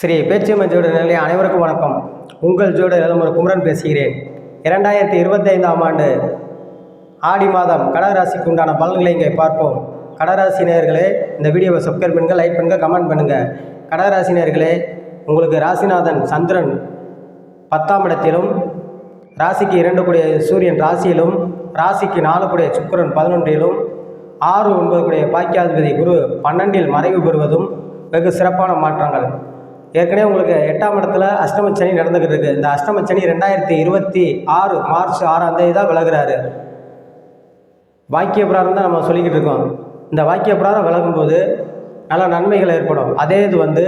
ஸ்ரீ பேச்சியம்ம ஜோட நிலை அனைவருக்கும் வணக்கம். உங்கள் ஜோட நிலமுறை குமரன் பேசுகிறேன். 2025ஆம் ஆண்டு ஆடி மாதம் கடகராசிக்கு உண்டான பலன்களை இங்கே பார்ப்போம். கடகராசி நேயர்களே, இந்த வீடியோவை சப்ஸ்கிரைப் பண்ணுங்கள், லைக் பண்ணுங்கள், கமெண்ட் பண்ணுங்கள். கடகராசி நேயர்களே, உங்களுக்கு ராசிநாதன் சந்திரன் 10ஆம் இடத்திலும், ராசிக்கு 2 கூடிய சூரியன் ராசியிலும், ராசிக்கு 4 கூடிய சுக்கிரன் 11லும், 6, 9 கூடிய பாக்கியாதிபதி குரு 12இல் மறைவு பெறுவதும் வெகு சிறப்பான மாற்றங்கள். ஏற்கனவே உங்களுக்கு 8ஆம் இடத்துல அஷ்டம சனி நடந்துக்கிட்டு இருக்குது. இந்த அஷ்டம சனி 2026 மார்ச் 6ஆம் தேதி தான் விலகுறாரு. வாக்கிய பிராரம் தான் நம்ம சொல்லிக்கிட்டு இருக்கோம். இந்த வாக்கிய பிராரம் விலகும்போது நல்ல நன்மைகள் ஏற்படும். அதே இது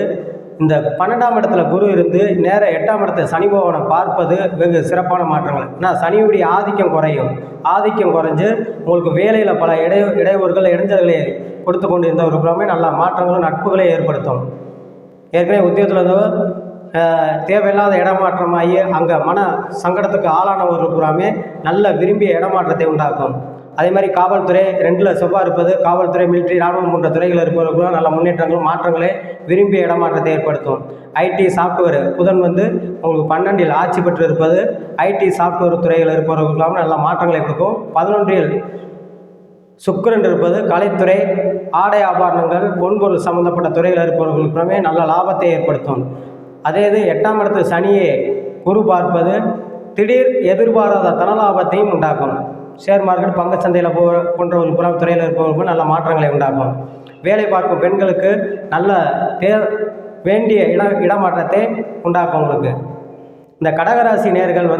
இந்த 12ஆம் இடத்துல குரு இருந்து நேர 8ஆம் இடத்துல சனி பகவானை பார்ப்பது வெகு சிறப்பான மாற்றங்கள். ஏன்னா சனியுடைய ஆதிக்கம் குறையும். ஆதிக்கம் குறைஞ்சு உங்களுக்கு வேலையில் பல இடையூறுகள் இடைஞ்சல்களை கொடுத்து கொண்டு இருந்த ஒரு புறமே நல்ல மாற்றங்களும் நட்புகளை ஏற்படுத்தும். ஏற்கனவே உத்தியோகத்தில் தேவையில்லாத இடமாற்றமாகி அங்கே மன சங்கடத்துக்கு ஆளானவர்கள் புறாமே நல்ல விரும்பிய இடமாற்றத்தை உண்டாக்கும். அதே மாதிரி காவல்துறை 2ல் செவ்வாய் இருப்பது, காவல்துறை, மிலிட்ரி, இராணுவம் போன்ற துறைகள் இருப்பவர்களும் நல்ல முன்னேற்றங்களும் மாற்றங்களே விரும்பிய இடமாற்றத்தை ஏற்படுத்தும். ஐடி சாஃப்ட்வேர் புதன் உங்களுக்கு 12இல் ஆட்சி பெற்று இருப்பது ஐடி சாஃப்ட்வேர் துறைகள் இருப்பவர்களும் நல்ல மாற்றங்களை கொடுக்கும். 11இல் சுக்கிரன் இருப்பது கலைத்துறை, ஆடை ஆபரணங்கள், பொன்பொருள் சம்பந்தப்பட்ட துறைகள் இருப்பவர்களுக்குமே நல்ல லாபத்தை ஏற்படுத்தும். அதே இது 8ஆம் இடத்து சனியை குரு பார்ப்பது திடீர் எதிர்பாராத தனலாபத்தையும் உண்டாக்கும். ஷேர் மார்க்கெட், பங்கு சந்தையில் போன்றவர்கள் புறம் துறையில் இருப்பவர்களுக்கும் நல்ல மாற்றங்களை உண்டாக்கும். வேலை பார்க்கும் பெண்களுக்கு நல்ல வேண்டிய இடமாற்றத்தை உண்டாக்கும். உங்களுக்கு இந்த கடகராசி நேயர்கள்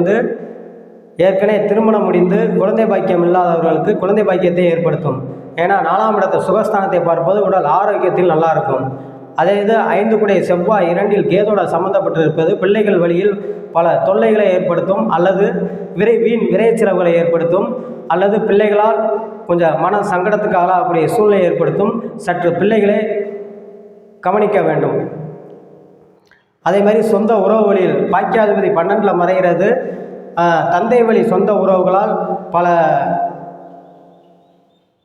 ஏற்கனவே திருமணம் முடிந்து குழந்தை பாக்கியம் இல்லாதவர்களுக்கு குழந்தை பாக்கியத்தை ஏற்படுத்தும். ஏன்னா 4ஆம் இடத்தை சுகஸ்தானத்தை பார்ப்பது உடல் ஆரோக்கியத்தில் நல்லா இருக்கும். அதே இது 5 கூடிய செவ்வாய் 2இல் கேதோட சம்மந்தப்பட்டு இருப்பது பிள்ளைகள் வழியில் பல தொல்லைகளை ஏற்படுத்தும், அல்லது வீண் விரை செலவுகளை ஏற்படுத்தும், அல்லது பிள்ளைகளால் கொஞ்சம் மன சங்கடத்துக்கு ஆளாகக்கூடிய சூழ்நிலை ஏற்படுத்தும். சற்று பிள்ளைகளை கவனிக்க வேண்டும். அதே மாதிரி சொந்த உறவு வழியில் பாக்கியாதிபதி 12இல் மறைகிறது. தந்தை வழி சொந்த உறவுகளால் பல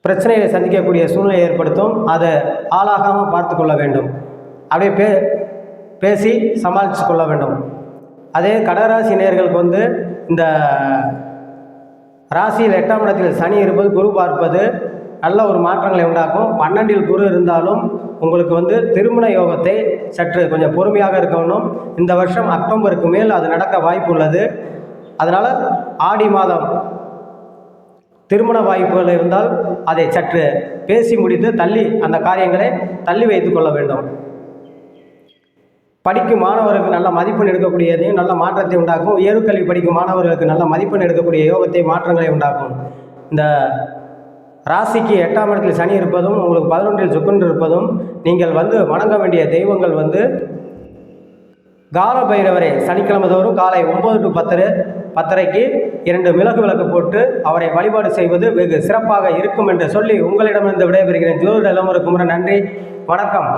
பிரச்சனைகளை சந்திக்கக்கூடிய சூழ்நிலை ஏற்படுத்தும். அதை ஆளாகாமல் பார்த்து கொள்ள வேண்டும். அப்படியே பேசி சமாளித்து கொள்ள வேண்டும். அதே கடகராசி நேயர்களுக்கு இந்த ராசியில் 8ஆம் இடத்தில் சனி இருப்பது, குரு பார்ப்பது நல்ல ஒரு மாற்றங்களை உண்டாக்கும். 12இல் குரு இருந்தாலும் உங்களுக்கு திருமண யோகத்தை சற்று கொஞ்சம் பொறுமையாக இருக்கணும். இந்த வருஷம் அக்டோபருக்கு மேல் அது நடக்க வாய்ப்பு உள்ளது. அதனால் ஆடி மாதம் திருமண வாய்ப்புகள் இருந்தால் அதை சற்று பேசி முடித்து அந்த காரியங்களை தள்ளி வைத்து கொள்ள வேண்டும். படிக்கும் மாணவர்களுக்கு நல்ல மதிப்பெண் எடுக்கக்கூடியதையும் நல்ல மாற்றத்தை உண்டாக்கும். உயர்கல்வி படிக்கும் மாணவர்களுக்கு நல்ல மதிப்பெண் எடுக்கக்கூடிய யோகத்தை மாற்றங்களை உண்டாக்கும். இந்த ராசிக்கு 8ஆம் இடத்தில் சனி இருப்பதும் உங்களுக்கு 11இல் சுக்கிரன் இருப்பதும் நீங்கள் வணங்க வேண்டிய தெய்வங்கள் கால பைரவரை சனிக்கிழமை தோறும் காலை 9 to 10:30க்கு 2 மிளகு விளக்கு போட்டு அவரை வழிபாடு செய்வது வெகு சிறப்பாக இருக்கும் என்று சொல்லி உங்களிடமிருந்து விடைபெறுகிறேன். ஜோதிட நிலமுறை குமரன். நன்றி, வணக்கம்.